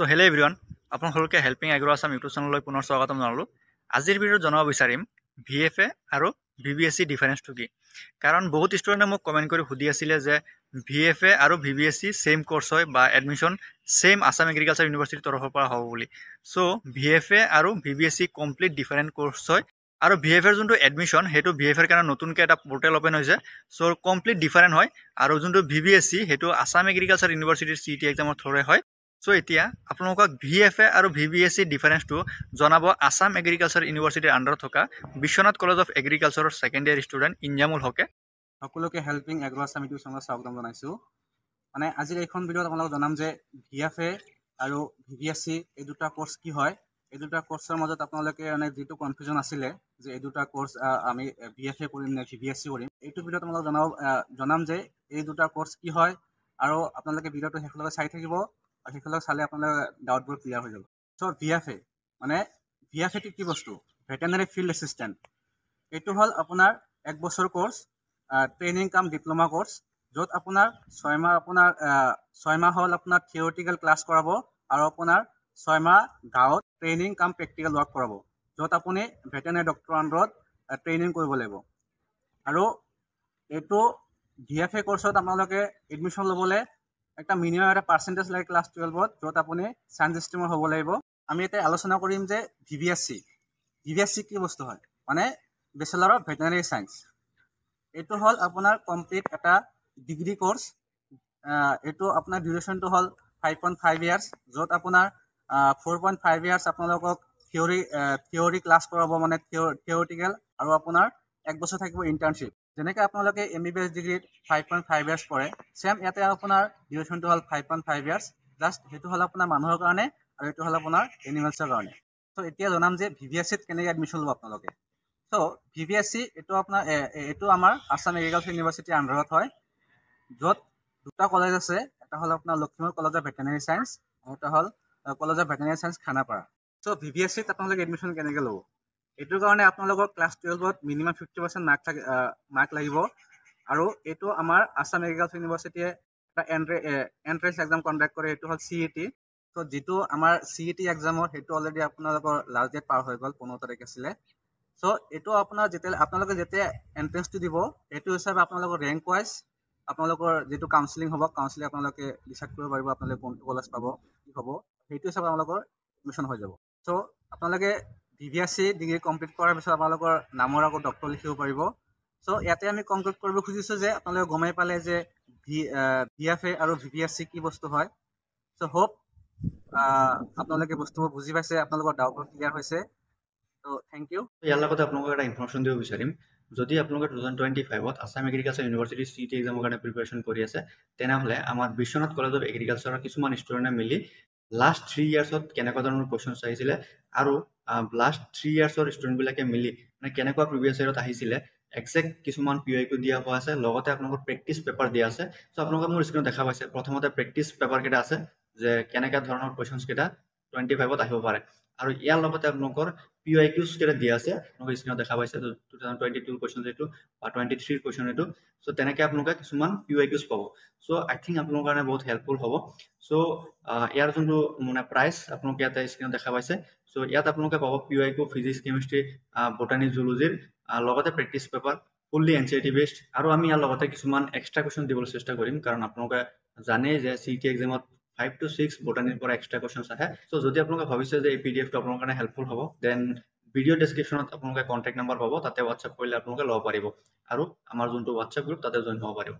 So hello everyone, আপোনালোকে helping agro Assam YouTube চেনেললৈ পুনৰ স্বাগতম জনালোঁ। আজিৰ ভিডিঅ'ত জনাব বিচাৰিম VFA আৰু VBSC ডিফাৰেন্সটো কি। কাৰণ বহুত ষ্টুডেণ্টে মোক কমেণ্ট কৰি সুধি আছিলে যে VFA আৰু VBSC সেম কোৰ্স হয় বা এডমিশন সেম আছাম এগ্ৰিকালচাৰ ইউনিভাৰ্চিটিৰ তৰফৰ পৰা হ'ব বুলি। সো VFA আৰু VBSC কমপ্লিট ডিফাৰেন্ট কোৰ্স হয় আৰু VFA যোনটো এডমিশন হেতু VFA কাৰণে নতুনকৈ এটা পোৰ্টেল ওপেন হৈছে। সো কমপ্লিট ডিফাৰেন্ট হয় আৰু যোনটো VBSC হেতু আছাম এগ্ৰিকালচাৰ ইউনিভাৰ্চিটিৰ CET এক্সামৰ থ্ৰুৰে হয়। সো এতিয়া আপোনালোকক VFA আৰু VBSC ডিফাৰেন্সটো জনাব আছাম এগ্ৰিকালচাৰ ইউনিভাৰ্চিটিৰ আন্ডাৰত থকা বিশ্বনাথ কলেজ অফ এগ্ৰিকালচাৰৰ সেকেন্ড ইয়াৰ ষ্টুডেণ্ট ইনজামুল হকে। সকলোকে হেল্পিং এগ্ৰো আছাম ইউটিউব চেনেলত স্বাগতম জনাইছোঁ। মানে আজিৰ এইখন ভিডিঅ'ত আপোনালোকক জনাম যে VFA আৰু VBSC এই দুটা কোৰ্স কি হয়। এই দুটা কোৰ্সৰ মাজত আপোনালোকে মানে যেটো কনফিউজন আছিলে যে এই দুটা কোৰ্স আমি VFA কৰিম নে VBSC কৰিম, এইটো ভিডিঅ'ত আপোনালোকক জনাম যে এই দুটা কোৰ্স কি হয় আৰু আপোনালোকে ভিডিঅ'টো শেষলৈকে চাই থাকিব আৰু শেষলৈকে চালে আপোনালোকৰ ডাউটবোৰ ক্লিয়াৰ হৈ যাব। সো VFA মানে VFA টো কি বস্তু? Veterinary field assistant. এইটো হ'ল আপোনাৰ 1 বছৰ কোৰ্স, ট্ৰেইনিং কাম ডিপ্লোমা কোৰ্স, য'ত আপোনাৰ 6 মাহ হ'ল আপোনাৰ থিয়ৰিটিকেল ক্লাছ কৰাব আৰু আপোনাৰ 6 মাহ গাঁৱত ট্ৰেইনিং কাম প্ৰেক্টিকেল ৱৰ্ক কৰাব, য'ত আপুনি ভেটেনাৰী ডক্টৰ আণ্ডাৰত ট্ৰেইনিং কৰিব লাগিব। আৰু এইটো VFA কোৰ্সত আপোনালোকে এডমিশ্যন ল'বলৈ একটা মিনিমাম এটা পাৰ্চেণ্টেজ লাগে ক্লাছ 12ত, য'ত আপুনি সায়েন্স ষ্ট্ৰীমৰ হ'ব লাগিব। আমি এতিয়া আলোচনা কৰিম যে VBSC কি বস্তু হয়। মানে বেচেলাৰ অফ ভেটেনাৰী সায়েন্স। এইটো হ'ল আপোনাৰ কমপ্লিট এটা ডিগ্ৰী কোৰ্স। এইটো আপোনাৰ ডিউৰেশ্যনটো হ'ল 5.5 ইয়াৰ্ছ, য'ত আপোনাৰ 4.5 ইয়াৰ্ছ আপোনালোকক থিয়ৰী ক্লাছ কৰাব, মানে থিয়ৰিটিকেল, আৰু আপোনাৰ 1 বছৰ থাকিব ইণ্টাৰ্ণশ্বিপ। যেনেকৈ আপোনালোকে MBBS ডিগ্ৰীত 5.5 ইয়াৰ্ছ পঢ়ে, চেম ইয়াতে আপোনাৰ ডিউৰেশ্যনটো হ'ল 5.5 ইয়াৰ্ছ। জাষ্ট সেইটো হ'ল আপোনাৰ মানুহৰ কাৰণে আৰু এইটো হ'ল আপোনাৰ এনিমেলছৰ কাৰণে। ত' এতিয়া জনাম যে VBSCত কেনেকৈ এডমিশ্যন ল'ব আপোনালোকে। ত' VBSC এইটো আমাৰ আছাম এগ্ৰিকালচাৰ ইউনিভাৰ্চিটিৰ আণ্ডাৰত হয়, য'ত দুটা কলেজ আছে। এটা হ'ল আপোনাৰ Lakhimpur college of veterinary science আৰু এটা হ'ল college of veterinary science Khanapara. চ' VBSCত আপোনালোকে এডমিশ্যন কেনেকৈ ল'ব? এইটোৰ কাৰণে আপোনালোকৰ ক্লাছ 12ত মিনিমাম 50% মাৰ্ক লাগিব। আৰু এইটো আমাৰ আছাম এগ্ৰিকালচাৰ ইউনিভাৰ্চিটিয়ে এটা এন্ট্ৰেন্স এক্সাম কণ্ডাক্ট কৰে, সেইটো হ'ল CET। ত' যিটো আমাৰ CET এক্সামৰ সেইটো অলৰেডি আপোনালোকৰ লাষ্ট ডেট পাৰ হৈ গ'ল, 15 তাৰিখ আছিলে। চ' এইটো আপোনালোকে যেতিয়া এন্ট্ৰেন্সটো দিব, সেইটো হিচাপে আপোনালোকৰ ৰেংক ৱাইজ আপোনালোকৰ যিটো কাউন্সিলিং হ'ব, কাউন্সিলিং আপোনালোকে ডিচাইড কৰিব পাৰিব আপোনালোকে কোনটো কলেজ পাব, কি হ'ব, সেইটো হিচাপে আপোনালোকৰ এডমিশ্যন হৈ যাব। চ' আপোনালোকে VBSC ডিগ্ৰী কমপ্লিট কৰাৰ পিছত আপোনালোকৰ নামৰ আগত ডক্টৰ লিখিব পাৰিব। চ' ইয়াতে আমি কনক্লুড কৰিব খুজিছোঁ যে আপোনালোকে গমেই পালে যে VFA আৰু VBSC কি বস্তু হয়। চ' হোপ আপোনালোকে বস্তুবোৰ বুজি পাইছে, আপোনালোকৰ ডাউটবোৰ ক্লিয়াৰ হৈছে। ত' থেংক ইউ। ইয়াৰ লগতে আপোনালোকক এটা ইনফৰমেশ্যন দিব বিচাৰিম, যদি আপোনালোকে 2025ত আছাম এগ্ৰিকালচাৰ ইউনিভাৰ্চিটিৰ CET এক্সামৰ কাৰণে প্ৰিপাৰেশ্যন কৰি আছে, তেনেহ'লে আমাৰ বিশ্বনাথ কলেজ অফ এগ্ৰিকালচাৰৰ কিছুমান ষ্টুডেণ্টে মিলি লাষ্ট 3 ইয়াৰ্ছত কেনেকুৱা ধৰণৰ কুৱেশ্যনছ আহিছিলে আৰু লাষ্ট 3 ইয়াৰ্ছৰ ষ্টুডেণ্টবিলাকে মিলি মানে কেনেকুৱা প্ৰিভিয়াছ ইয়াৰত আহিছিলে, এক্সেক্ট কিছুমান PYQ দিয়া হোৱা আছে, লগতে আপোনালোকৰ প্ৰেক্টিচ পেপাৰ দিয়া আছে। চ' আপোনালোকে মোৰ স্ক্ৰীনত দেখা পাইছে, প্ৰথমতে প্ৰেক্টিচ পেপাৰ কেইটা আছে যে কেনেকুৱা ধৰণৰ কুৱেশ্যনছ কেইটা 25ত আহিব পাৰে, আৰু ইয়াৰ লগতে আপোনালোকৰ PYQs কেইটা দিয়া আছে, আপোনালোকে স্ক্ৰীনত দেখা পাইছে 2022 কুৱেশ্যন এইটো বা 23 কুৱেশ্যন এইটো। চ' তেনেকৈ আপোনালোকে কিছুমান PYQs পাব। চ' আই থিংক আপোনালোকৰ কাৰণে বহুত হেল্পফুল হ'ব। চ' ইয়াৰ যোনটো মানে প্ৰাইচ আপোনালোকে ইয়াতে স্ক্ৰীনত দেখা পাইছে। চ' ইয়াত আপোনালোকে পাব PYQ, ফিজিক্স, কেমিষ্ট্ৰি, বটানী, জুলজিৰ, লগতে practice paper, fully NCERT based. আৰু আমি ইয়াৰ লগতে কিছুমান এক্সট্ৰা কুৱেশ্যন দিবলৈ চেষ্টা কৰিম, কাৰণ আপোনালোকে জানেই যে CET এক্সামত 5 to 6 বটানীৰ পৰা এক্সট্ৰা কুৱেশ্যনছ আহে। চ' যদি আপোনালোকে ভাবিছে যে এই PDF টো আপোনালোকৰ কাৰণে হেল্পফুল হ'ব, দেন ভিডিঅ' ডেছক্ৰিপশ্যনত আপোনালোকে কণ্টেক্ট নম্বৰ পাব, তাতে হোৱাটছএপ কৰিলে আপোনালোকে ল'ব পাৰিব, আৰু আমাৰ যোনটো হোৱাটছএপ গ্ৰুপ তাতে জইন হ'ব পাৰিব।